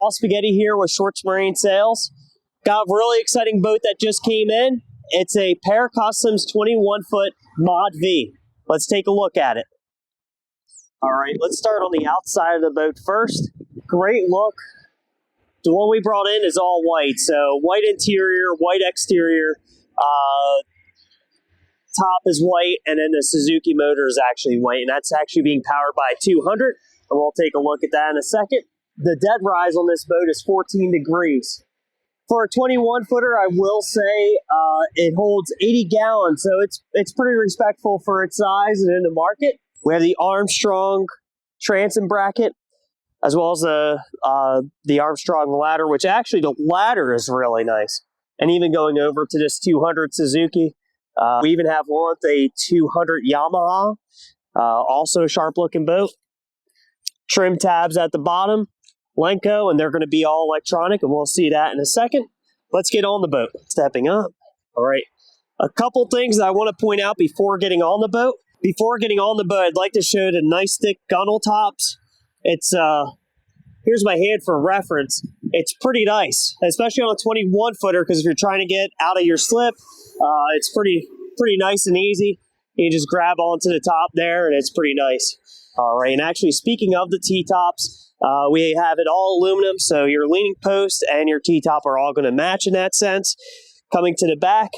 All Spaghetti here with Shorts Marine Sales. Got a really exciting boat that just came in. It's a Para Customs 21-foot Mod V. Let's take a look at it. All right, let's start on the outside of the boat first. Great look. The one we brought in is all white, so white interior, white exterior. Top is white, and then the Suzuki motor is actually white, and that's actually being powered by a 200, and we'll take a look at that in a second. The dead rise on this boat is 14 degrees. For a 21-footer, I will say it holds 80 gallons, so it's pretty respectful for its size and in the market. We have the Armstrong transom bracket, as well as the Armstrong ladder, which actually the ladder is really nice. And even going over to this 200 Suzuki, we even have one with a 200 Yamaha, also a sharp-looking boat. Trim tabs at the bottom. Lenco, and they're going to be all electronic, and we'll see that in a second. Let's get on the boat. Stepping up. All right. A couple things that I want to point out before getting on the boat. Before getting on the boat, I'd like to show the nice thick gunnel tops. It's, here's my hand for reference. It's pretty nice, especially on a 21-footer, because if you're trying to get out of your slip, it's pretty nice and easy. You just grab onto the top there, and it's pretty nice. All right, and actually, speaking of the T-tops, we have it all aluminum, so your leaning post and your T-top are all going to match in that sense. Coming to the back,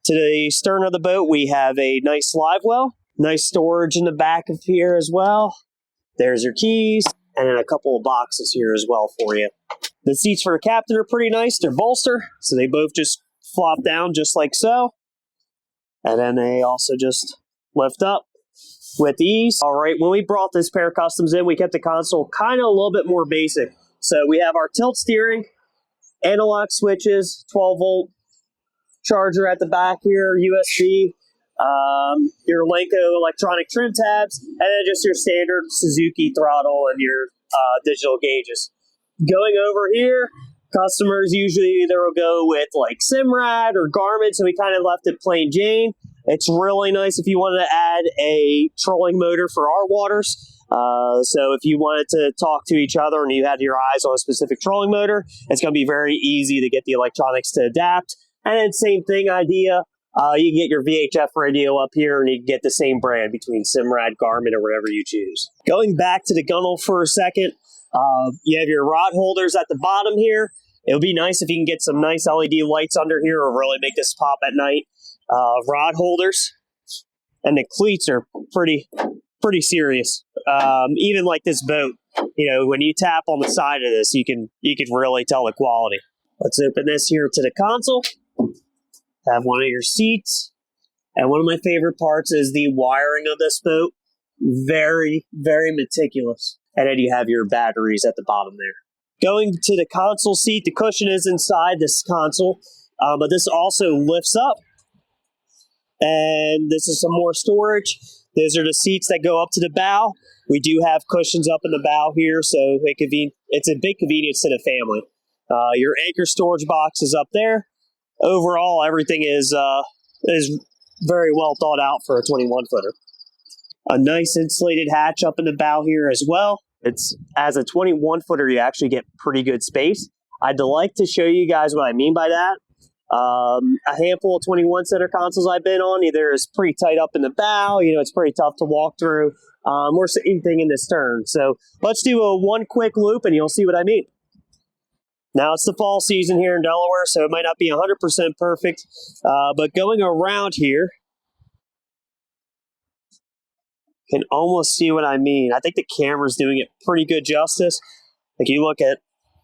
to the stern of the boat, we have a nice live well. Nice storage in the back of here as well. There's your keys, and then a couple of boxes here as well for you. The seats for the captain are pretty nice. They're bolster, so they both just flop down just like so. And then they also just lift up with ease. All right, when we brought this Para Customs in, we kept the console kind of a little bit more basic. So we have our tilt steering, analog switches, 12-volt charger at the back here, USB, your Lenco electronic trim tabs, and then just your standard Suzuki throttle and your digital gauges. Going over here, customers usually either will go with like Simrad or Garmin, so we kind of left it plain Jane. It's really nice if you wanted to add a trolling motor for our waters. So if you wanted to talk to each other and you had your eyes on a specific trolling motor, it's going to be very easy to get the electronics to adapt. And then same thing idea, you can get your VHF radio up here and you can get the same brand between Simrad, Garmin, or whatever you choose. Going back to the gunnel for a second, you have your rod holders at the bottom here. It would be nice if you can get some nice LED lights under here or really make this pop at night. Rod holders, and the cleats are pretty serious. Even like this boat, you know, when you tap on the side of this, you can really tell the quality. Let's open this here to the console. Have one of your seats, and one of my favorite parts is the wiring of this boat. Very, very meticulous. And then you have your batteries at the bottom there. Going to the console seat, the cushion is inside this console, but this also lifts up. And this is some more storage. Those are the seats that go up to the bow. We do have cushions up in the bow here, so it's a big convenience to the family. Your anchor storage box is up there. Overall, everything is very well thought out for a 21-footer. A nice insulated hatch up in the bow here as well. It's as a 21-footer, you actually get pretty good space. I'd like to show you guys what I mean by that. A handful of 21-seater consoles I've been on, either is pretty tight up in the bow, you know, it's pretty tough to walk through, or same thing in the stern. So let's do one quick loop and you'll see what I mean. Now it's the fall season here in Delaware, so it might not be 100% perfect, but going around here, can almost see what I mean. I think the camera's doing it pretty good justice. Like you look at,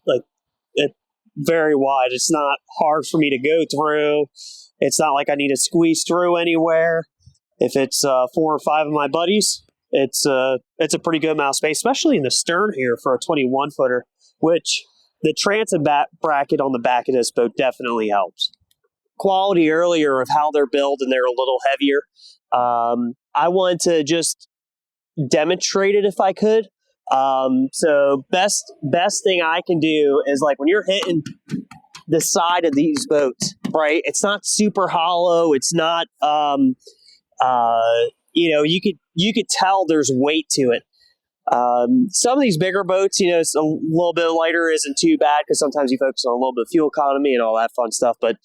like, it very wide. It's not hard for me to go through. It's not like I need to squeeze through anywhere. If it's 4 or 5 of my buddies, it's a pretty good amount of space, especially in the stern here for a 21-footer, which the transom bracket on the back of this boat definitely helps. Quality earlier of how they're built, and they're a little heavier. I wanted to just demonstrate it if I could. So best thing I can do is, like, when you're hitting the side of these boats, right? It's not super hollow. It's not, you know, you could tell there's weight to it. Some of these bigger boats, it's a little bit lighter isn't too bad because sometimes you focus on a little bit of fuel economy and all that fun stuff. But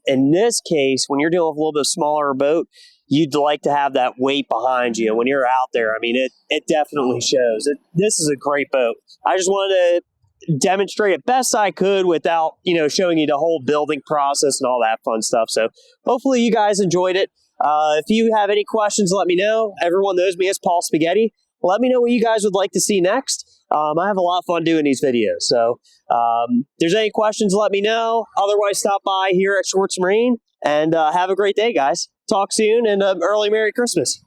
in this case, when you're dealing with a little bit smaller boat, you'd like to have that weight behind you when you're out there. I mean, it definitely shows. This is a great boat. I just wanted to demonstrate it best I could without, showing you the whole building process and all that fun stuff. So hopefully you guys enjoyed it. If you have any questions, let me know. Everyone knows me as Paul Spaghetti. Let me know what you guys would like to see next. I have a lot of fun doing these videos. So if there's any questions, let me know. Otherwise, stop by here at Schwartz Marine and have a great day, guys. Talk soon and early Merry Christmas.